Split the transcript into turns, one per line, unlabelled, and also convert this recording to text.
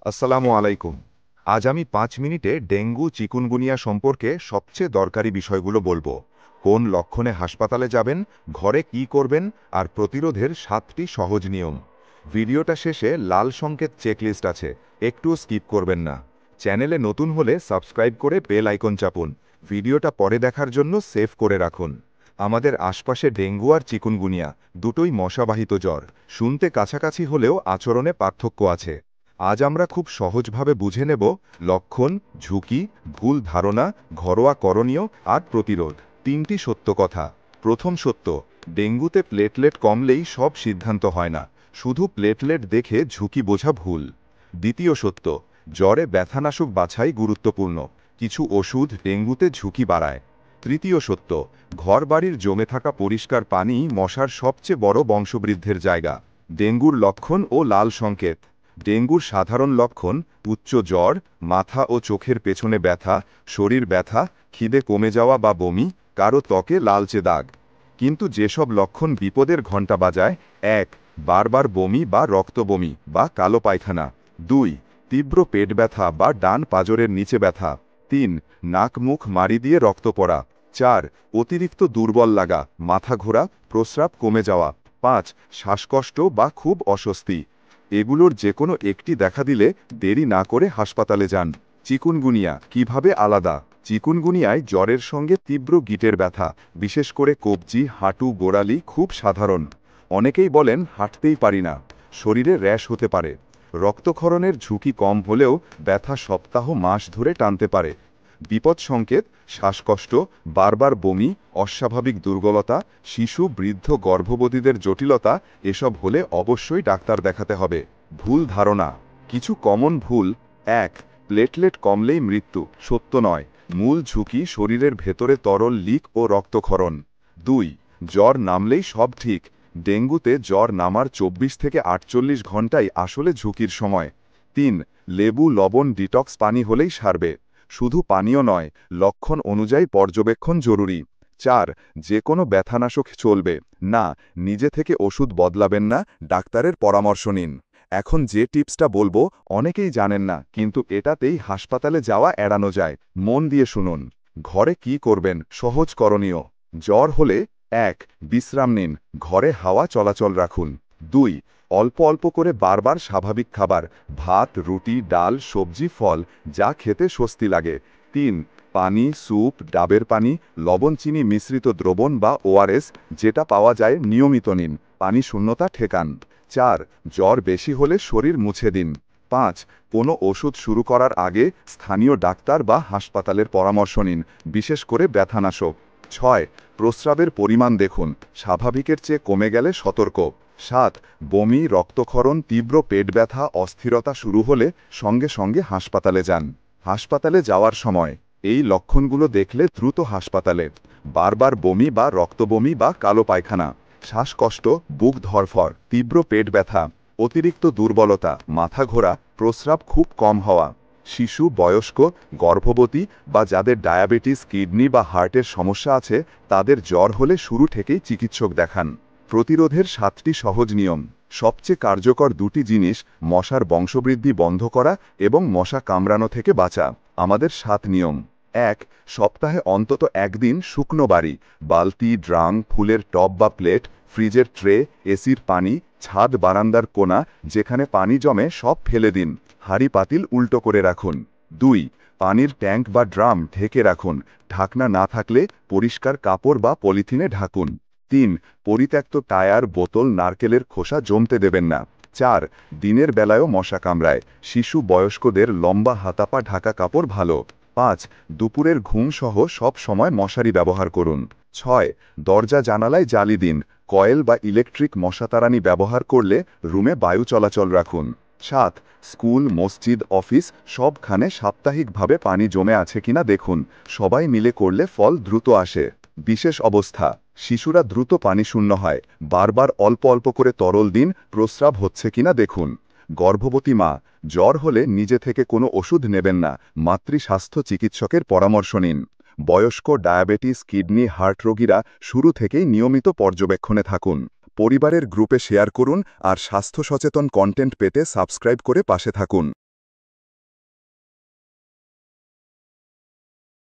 আসসালামু আলাইকুম। আজ আমি ৫ মিনিটে ডেঙ্গু চিকুনগুনিয়া সম্পর্কে সবচেয়ে দরকারি বিষয়গুলো বলবো। কোন লক্ষণে হাসপাতালে যাবেন, ঘরে কি করবেন, আর প্রতিরোধের ৭টি সহজ নিয়ম। ভিডিওটা শেষে লাল সংকেত চেকলিস্ট আছে, একটুও স্কিপ করবেন না। চ্যানেলে নতুন হলে সাবস্ক্রাইব করে বেল আইকন চাপুন। ভিডিওটা পরে দেখার জন্য সেভ করে রাখুন। আমাদের আশপাশে ডেঙ্গু আর চিকুনগুনিয়া দুটোই মশাবাহিত জ্বর। শুনতে কাছাকাছি হলেও আচরণে পার্থক্য আছে। আজ আমরা খুব সহজভাবে বুঝে নেব লক্ষণ, ঝুঁকি, ভুল ধারণা, ঘরোয়া করণীয় আর প্রতিরোধ। ৩টি সত্য কথা। প্রথম সত্য, ডেঙ্গুতে প্লেটলেট কমলেই সব সিদ্ধান্ত হয় না। শুধু প্লেটলেট দেখে ঝুঁকি বোঝা ভুল। দ্বিতীয় সত্য, জ্বরে ব্যথানাশক বাছাই গুরুত্বপূর্ণ। কিছু ওষুধ ডেঙ্গুতে ঝুঁকি বাড়ায়। তৃতীয় সত্য, ঘরবাড়ির জমে থাকা পরিষ্কার পানি মশার সবচেয়ে বড় বংশবৃদ্ধির জায়গা। ডেঙ্গুর লক্ষণ ও লাল সংকেত। ডেঙ্গুর সাধারণ লক্ষণ: উচ্চ জ্বর, মাথা ও চোখের পেছনে ব্যথা, শরীর ব্যথা, খিদে কমে যাওয়া বা বমি, কারো ত্বকে লালচে দাগ। কিন্তু যেসব লক্ষণ বিপদের ঘণ্টা বাজায়: ১. বারবার বমি বা রক্তবমি বা কালো পায়খানা। ২. তীব্র পেট ব্যথা বা ডান পাঁজরের নিচে ব্যথা। ৩. নাক মুখ মাড়ি দিয়ে রক্ত পড়া। ৪. অতিরিক্ত দুর্বল লাগা, মাথা ঘোরা, প্রস্রাব কমে যাওয়া। ৫. শ্বাসকষ্ট বা খুব অস্বস্তি। এগুলোর যে কোনো একটি দেখা দিলে দেরি না করে হাসপাতালে যান। চিকুনগুনিয়া কিভাবে আলাদা? চিকুনগুনিয়ায় জ্বরের সঙ্গে তীব্র গিঁটের ব্যথা, বিশেষ করে কবজি, হাঁটু, গোড়ালি খুব সাধারণ। অনেকেই বলেন হাঁটতেই পারি না। শরীরে র্যাশ হতে পারে। রক্তক্ষরণের ঝুঁকি কম হলেও ব্যথা সপ্তাহ মাস ধরে টানতে পারে। বিপদ সংকেত: শ্বাসকষ্ট, বারবার বমি, অস্বাভাবিক দুর্বলতা, শিশু, বৃদ্ধ, গর্ভবতীদের জটিলতা। এসব হলে অবশ্যই ডাক্তার দেখাতে হবে। ভুল ধারণা। কিছু কমন ভুল: ১. প্লেটলেট কমলেই মৃত্যু, সত্য নয়। মূল ঝুঁকি শরীরের ভেতরে তরল লিক ও রক্তক্ষরণ। ২. জ্বর নামলেই সব ঠিক। ডেঙ্গুতে জ্বর নামার ২৪ থেকে ৪৮ ঘণ্টাই আসলে ঝুঁকির সময়। ৩. লেবু, লবণ, ডিটক্স পানি হলেই সারবে। শুধু পানীয় নয়, লক্ষণ অনুযায়ী পর্যবেক্ষণ জরুরি। ৪. যে কোনো ব্যথানাশক চলবে না, নিজে থেকে ওষুধ বদলাবেন না, ডাক্তারের পরামর্শ নিন। এখন যে টিপসটা বলবো অনেকেই জানেন না, কিন্তু এটাতেই হাসপাতালে যাওয়া এড়ানো যায়। মন দিয়ে শুনুন। ঘরে কি করবেন? সহজ করণীয়। জ্বর হলে: ১. বিশ্রাম নিন, ঘরে হাওয়া চলাচল রাখুন। ২. অল্প অল্প করে বারবার স্বাভাবিক খাবার, ভাত, রুটি, ডাল, সবজি, ফল, যা খেতে স্বস্তি লাগে। ৩. পানি, স্যুপ, ডাবের পানি, লবণ চিনি মিশ্রিত দ্রবণ বা ওআরএস যেটা পাওয়া যায় নিয়মিত নিন। পানি শূন্যতা ঠেকান। ৪. জ্বর বেশি হলে শরীর মুছে দিন। ৫. কোনো ওষুধ শুরু করার আগে স্থানীয় ডাক্তার বা হাসপাতালের পরামর্শ নিন, বিশেষ করে ব্যথানাশক। ৬. প্রস্রাবের পরিমাণ দেখুন, স্বাভাবিকের চেয়ে কমে গেলে সতর্ক। ৭. বমি, রক্তক্ষরণ, তীব্র পেট ব্যথা, অস্থিরতা শুরু হলে সঙ্গে সঙ্গে হাসপাতালে যান। হাসপাতালে যাওয়ার সময় এই লক্ষণগুলো দেখলে দ্রুত হাসপাতালে: বারবার বমি বা রক্তবমি বা কালো পায়খানা, শ্বাসকষ্ট, বুক ধড়ফড়, তীব্র পেট ব্যথা, অতিরিক্ত দুর্বলতা, মাথা ঘোরা, প্রস্রাব খুব কম হওয়া। শিশু, বয়স্ক, গর্ভবতী বা যাদের ডায়াবেটিস, কিডনি বা হার্টের সমস্যা আছে তাদের জ্বর হলে শুরু থেকেই চিকিৎসক দেখান। প্রতিরোধের ৭টি সহজ নিয়ম। সবচেয়ে কার্যকর ২টি জিনিস: মশার বংশবৃদ্ধি বন্ধ করা এবং মশা কামড়ানো থেকে বাঁচা। আমাদের ৭ নিয়ম। ১. সপ্তাহে অন্তত একদিন শুকনো বাড়ি, বালতি, ড্রাম, ফুলের টব বা প্লেট, ফ্রিজের ট্রে, এসির পানি, ছাদ, বারান্দার কোণা যেখানে পানি জমে সব ফেলে দিন। হাঁড়ি পাতিল উল্টো করে রাখুন। ২. পানির ট্যাঙ্ক বা ড্রাম ঢেকে রাখুন, ঢাকনা না থাকলে পরিষ্কার কাপড় বা পলিথিনে ঢাকুন। ৩. পরিত্যক্ত টায়ার, বোতল, নারকেলের খোসা জমতে দেবেন না। ৪. দিনের বেলায়ও মশা কামড়ায়, শিশু, বয়স্কদের লম্বা হাতাপা ঢাকা কাপড় ভালো। ৫. দুপুরের ঘুম সহ সব সময় মশারি ব্যবহার করুন। ৬. দরজা জানালায় জালি দিন, কয়েল বা ইলেকট্রিক মশাতাড়ানি ব্যবহার করলে রুমে বায়ু চলাচল রাখুন। ৭. স্কুল, মসজিদ, অফিস সবখানে সাপ্তাহিকভাবে পানি জমে আছে কিনা দেখুন, সবাই মিলে করলে ফল দ্রুত আসে। বিশেষ অবস্থা: শিশুরা দ্রুত পানি শূন্য হয়, বারবার অল্প অল্প করে তরল দিন, প্রস্রাব হচ্ছে কিনা দেখুন। গর্ভবতী মা: জ্বর হলে নিজে থেকে কোনো ওষুধ নেবেন না, মাতৃস্বাস্থ্য চিকিৎসকের পরামর্শ নিন। বয়স্ক, ডায়াবেটিস, কিডনি, হার্ট রোগীরা শুরু থেকেই নিয়মিত পর্যবেক্ষণে থাকুন। পরিবারের গ্রুপে শেয়ার করুন আর স্বাস্থ্য সচেতন কন্টেন্ট পেতে সাবস্ক্রাইব করে পাশে থাকুন।